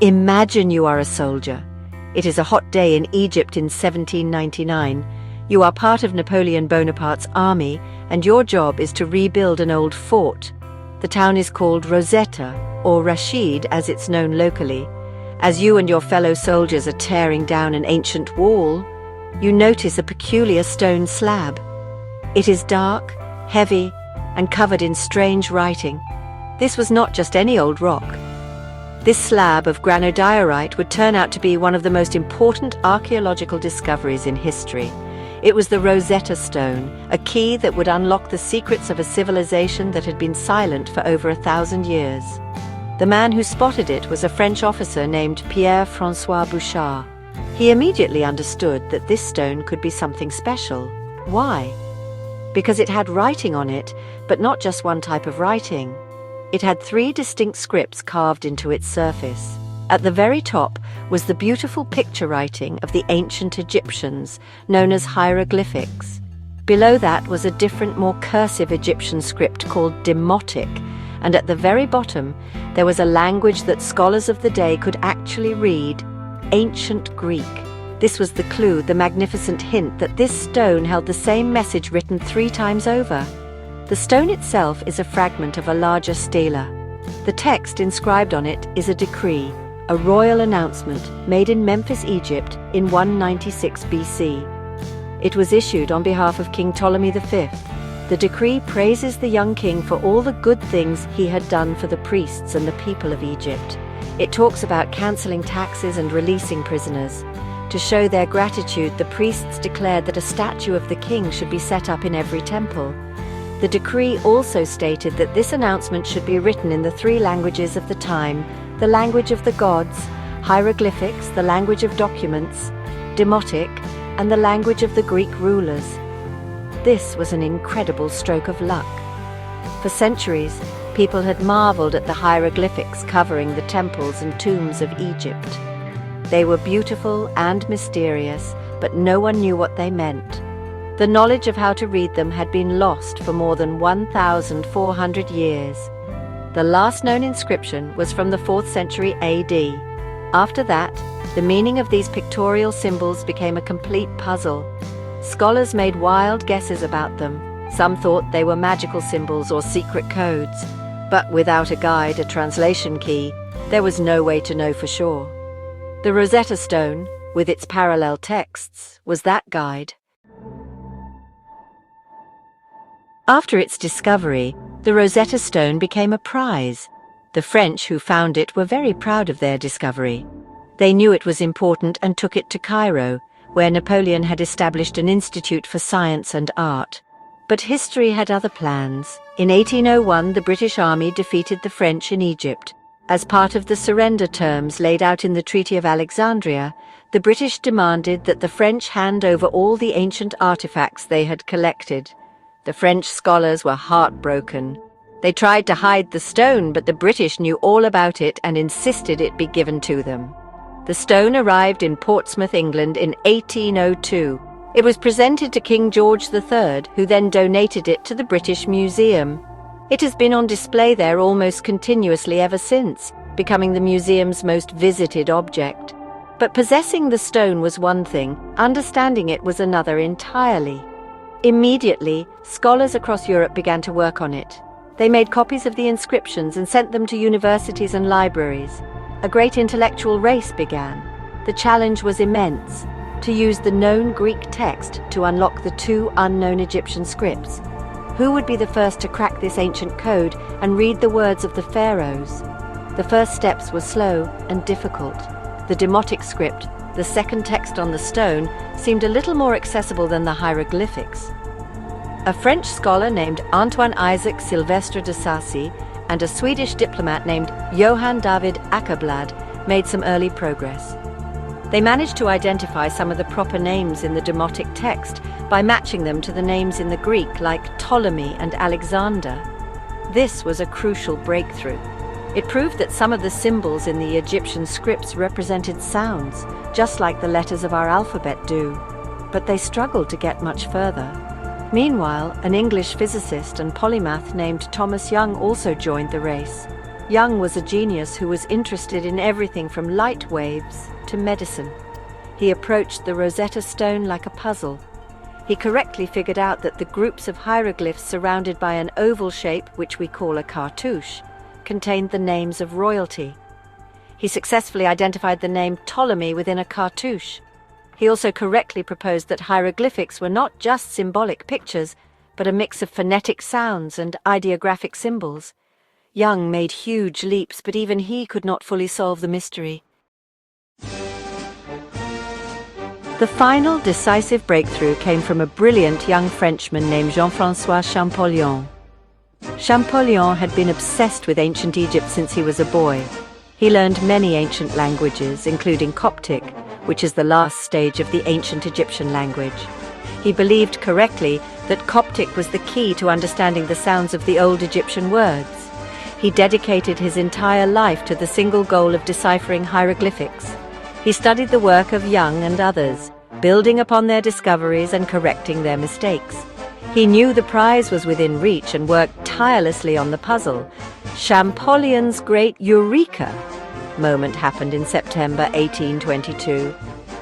Imagine you are a soldier. It is a hot day in Egypt in 1799. You are part of Napoleon Bonaparte's army, and your job is to rebuild an old fort. The town is called Rosetta, or Rashid as it's known locally. As you and your fellow soldiers are tearing down an ancient wall, you notice a peculiar stone slab. It is dark, heavy, and covered in strange writing. This was not just any old rock. This slab of granodiorite would turn out to be one of the most important archaeological discoveries in history. It was the Rosetta Stone, a key that would unlock the secrets of a civilization that had been silent for over 1,000 years. The man who spotted it was a French officer named Pierre-François Bouchard. He immediately understood that this stone could be something special. Why? Because it had writing on it, but not just one type of writing. It had 3 distinct scripts carved into its surface. At the very top was the beautiful picture writing of the ancient Egyptians, known as hieroglyphics. Below that was a different, more cursive Egyptian script called Demotic, and at the very bottom there was a language that scholars of the day could actually read: Ancient Greek. This was the clue, the magnificent hint that this stone held the same message written 3 times over. The stone itself is a fragment of a larger stela. The text inscribed on it is a decree, a royal announcement made in Memphis, Egypt in 196 BC. It was issued on behalf of King Ptolemy V. The decree praises the young king for all the good things he had done for the priests and the people of Egypt. It talks about cancelling taxes and releasing prisoners. To show their gratitude, the priests declared that a statue of the king should be set up in every temple. The decree also stated that this announcement should be written in the 3 languages of the time: the language of the gods, hieroglyphics, the language of documents, demotic, and the language of the Greek rulers. This was an incredible stroke of luck. For centuries, people had marveled at the hieroglyphics covering the temples and tombs of Egypt. They were beautiful and mysterious, but no one knew what they meant. The knowledge of how to read them had been lost for more than 1,400 years. The last known inscription was from the 4th century AD. After that, the meaning of these pictorial symbols became a complete puzzle. Scholars made wild guesses about them. Some thought they were magical symbols or secret codes. But without a guide, a translation key, there was no way to know for sure. The Rosetta Stone, with its parallel texts, was that guide. After its discovery, the Rosetta Stone became a prize. The French who found it were very proud of their discovery. They knew it was important and took it to Cairo, where Napoleon had established an institute for science and art. But history had other plans. In 1801, the British Army defeated the French in Egypt. As part of the surrender terms laid out in the Treaty of Alexandria, the British demanded that the French hand over all the ancient artifacts they had collected. The French scholars were heartbroken. They tried to hide the stone, but the British knew all about it and insisted it be given to them. The stone arrived in Portsmouth, England in 1802. It was presented to King George III, who then donated it to the British Museum. It has been on display there almost continuously ever since, becoming the museum's most visited object. But possessing the stone was one thing, understanding it was another entirely. Immediately, scholars across Europe began to work on it. They made copies of the inscriptions and sent them to universities and libraries. A great intellectual race began. The challenge was immense: to use the known Greek text to unlock the 2 unknown Egyptian scripts. Who would be the first to crack this ancient code and read the words of the pharaohs? The first steps were slow and difficult. The Demotic script, the second text on the stone, seemed a little more accessible than the hieroglyphics. A French scholar named Antoine Isaac Sylvestre de Sacy and a Swedish diplomat named Johann David Ackerblad made some early progress. They managed to identify some of the proper names in the Demotic text by matching them to the names in the Greek, like Ptolemy and Alexander. This was a crucial breakthrough. It proved that some of the symbols in the Egyptian scripts represented sounds, just like the letters of our alphabet do. But they struggled to get much further. Meanwhile, an English physicist and polymath named Thomas Young also joined the race. Young was a genius who was interested in everything from light waves to medicine. He approached the Rosetta Stone like a puzzle. He correctly figured out that the groups of hieroglyphs surrounded by an oval shape, which we call a cartouche, contained the names of royalty. He successfully identified the name Ptolemy within a cartouche. He also correctly proposed that hieroglyphics were not just symbolic pictures, but a mix of phonetic sounds and ideographic symbols. Young made huge leaps, but even he could not fully solve the mystery. The final decisive breakthrough came from a brilliant young Frenchman named Jean-François Champollion. Champollion had been obsessed with ancient Egypt since he was a boy. He learned many ancient languages, including Coptic, which is the last stage of the ancient Egyptian language. He believed correctly that Coptic was the key to understanding the sounds of the old Egyptian words. He dedicated his entire life to the single goal of deciphering hieroglyphics. He studied the work of Young and others, building upon their discoveries and correcting their mistakes. He knew the prize was within reach and worked tirelessly on the puzzle. Champollion's great Eureka moment happened in September 1822.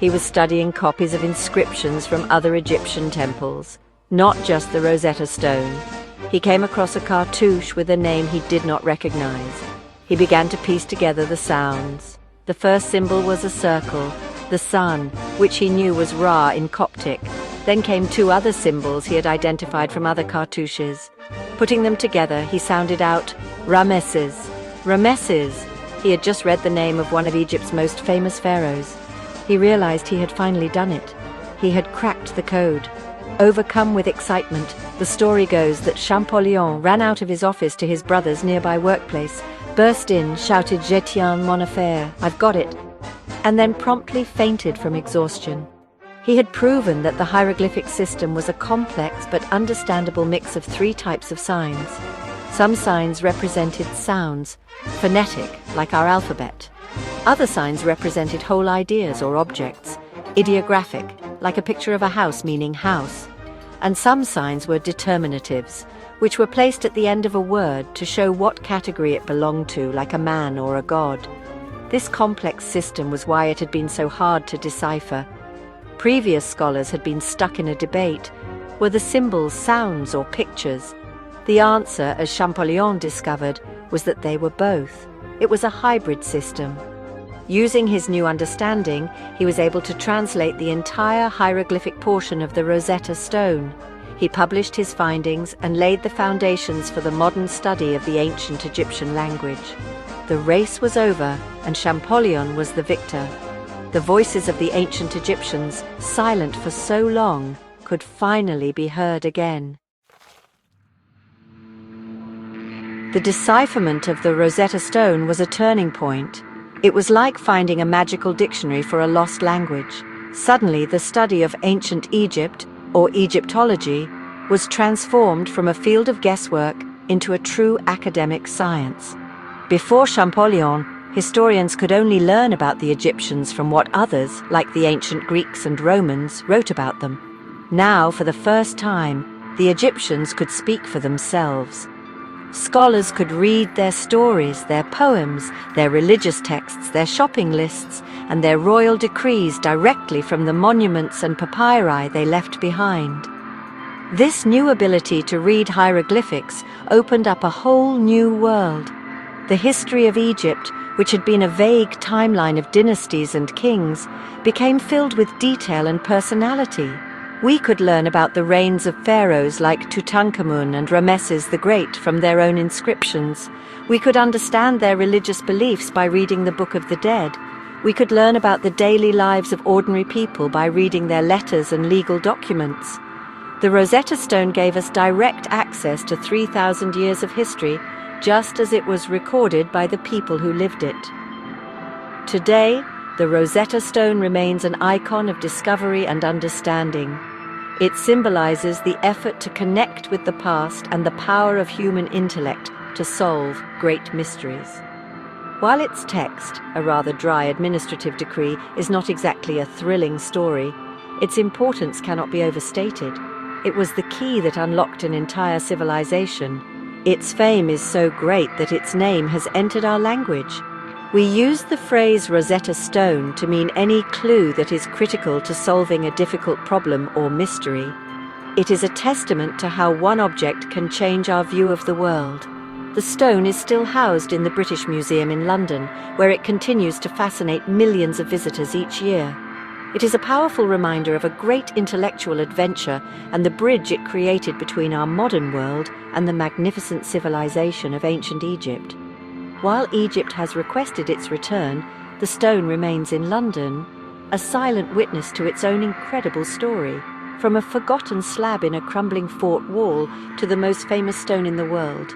He was studying copies of inscriptions from other Egyptian temples, not just the Rosetta Stone. He came across a cartouche with a name he did not recognize. He began to piece together the sounds. The first symbol was a circle, the sun, which he knew was Ra in Coptic. Then came two other symbols he had identified from other cartouches. Putting them together, he sounded out Rameses. Rameses! He had just read the name of one of Egypt's most famous pharaohs. He realized he had finally done it. He had cracked the code. Overcome with excitement, the story goes that Champollion ran out of his office to his brother's nearby workplace, burst in, shouted "Je tiens mon affaire, I've got it," and then promptly fainted from exhaustion. He had proven that the hieroglyphic system was a complex but understandable mix of three types of signs. Some signs represented sounds, phonetic, like our alphabet. Other signs represented whole ideas or objects, ideographic, like a picture of a house meaning house. And some signs were determinatives, which were placed at the end of a word to show what category it belonged to, like a man or a god. This complex system was why it had been so hard to decipher. Previous scholars had been stuck in a debate. Were the symbols sounds or pictures? The answer, as Champollion discovered, was that they were both. It was a hybrid system. Using his new understanding, he was able to translate the entire hieroglyphic portion of the Rosetta Stone. He published his findings and laid the foundations for the modern study of the ancient Egyptian language. The race was over, and Champollion was the victor. The voices of the ancient Egyptians, silent for so long, could finally be heard again. The decipherment of the Rosetta Stone was a turning point. It was like finding a magical dictionary for a lost language. Suddenly, the study of ancient Egypt, or Egyptology, was transformed from a field of guesswork into a true academic science. Before Champollion, historians could only learn about the Egyptians from what others, like the ancient Greeks and Romans, wrote about them. Now, for the first time, the Egyptians could speak for themselves. Scholars could read their stories, their poems, their religious texts, their shopping lists, and their royal decrees directly from the monuments and papyri they left behind. This new ability to read hieroglyphics opened up a whole new world. The history of Egypt, which had been a vague timeline of dynasties and kings, became filled with detail and personality. We could learn about the reigns of pharaohs like Tutankhamun and Rameses the Great from their own inscriptions. We could understand their religious beliefs by reading the Book of the Dead. We could learn about the daily lives of ordinary people by reading their letters and legal documents. The Rosetta Stone gave us direct access to 3,000 years of history, just as it was recorded by the people who lived it. Today, the Rosetta Stone remains an icon of discovery and understanding. It symbolizes the effort to connect with the past and the power of human intellect to solve great mysteries. While its text, a rather dry administrative decree, is not exactly a thrilling story, its importance cannot be overstated. It was the key that unlocked an entire civilization. Its fame is so great that its name has entered our language. We use the phrase Rosetta Stone to mean any clue that is critical to solving a difficult problem or mystery. It is a testament to how one object can change our view of the world. The stone is still housed in the British Museum in London, where it continues to fascinate millions of visitors each year. It is a powerful reminder of a great intellectual adventure and the bridge it created between our modern world and the magnificent civilization of ancient Egypt. While Egypt has requested its return, the stone remains in London, a silent witness to its own incredible story, from a forgotten slab in a crumbling fort wall to the most famous stone in the world.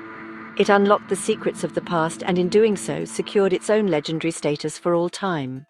It unlocked the secrets of the past and in doing so secured its own legendary status for all time.